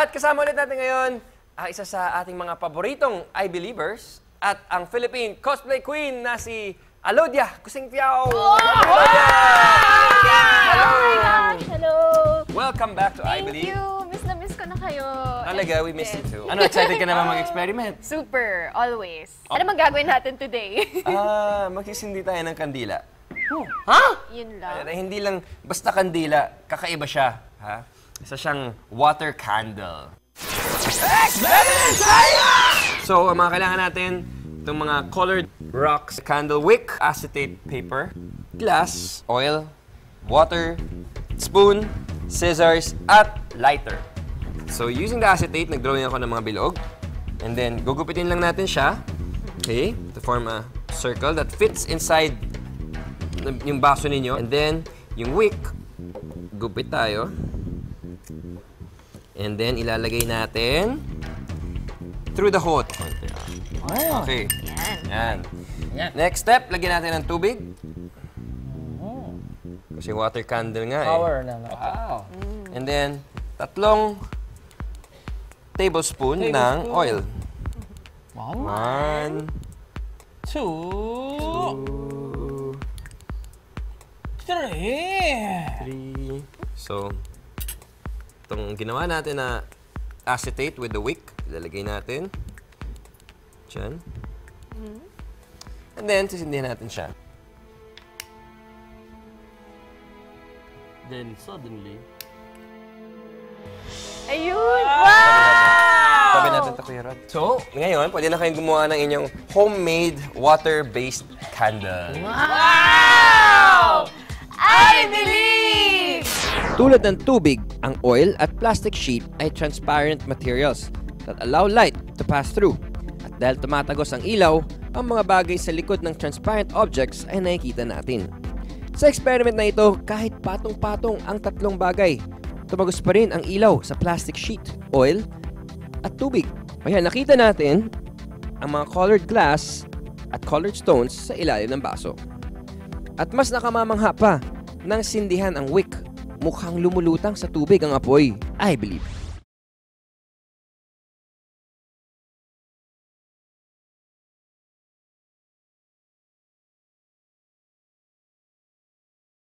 At kasama ulit natin ngayon ang isa sa ating mga paboritong I-Believers at ang Philippine cosplay queen na si Alodia Kusingtiao. Alodia! Hello! Oh my gosh! Hello! Welcome back to I-Believe. Thank you! Miss na miss ko na kayo. Talaga, we miss you too. Ano, excited ka naman mag-experiment? Super! Always. Ano bang gagawin natin today? Magsisindi tayo ng kandila. Yun lang. Hindi lang basta kandila, kakaiba siya. Ha? Isa siyang water candle. So, ang mga kailangan natin, itong mga colored rocks, candle wick, acetate paper, glass, oil, water, spoon, scissors, at lighter. So, using the acetate, nag-drawing ako ng mga bilog. And then, gugupitin lang natin siya. Okay? To form a circle that fits inside yung baso ninyo. And then, yung wick, gupit tayo. And then, ilalagay natin through the hole. Okay. Yan. Next step, lagyan natin ng tubig. Kasi water candle nga eh. Power naman. Wow. And then, 3 tablespoon ng oil. 1, 2, 3. So, itong ginawa natin na acetate with the wick, ilalagay natin. Diyan. And then, sisindihan natin siya. Then suddenly... Ayun! Wow! Sabi natin ito, Kuya Rod. So, ngayon, pwede na kayong gumawa ng inyong homemade water-based candle. Wow! I believe! Tulad ng tubig, ang oil at plastic sheet ay transparent materials that allow light to pass through. At dahil tumatagos ang ilaw, ang mga bagay sa likod ng transparent objects ay nakikita natin. Sa experiment na ito, kahit patong-patong ang 3 bagay, tumagos pa rin ang ilaw sa plastic sheet, oil, at tubig. Kaya nakita natin ang mga colored glass at colored stones sa ilalim ng baso. At mas nakamamangha pa nang sindihan ang wick. Mukhang lumulutang sa tubig ang apoy. I believe.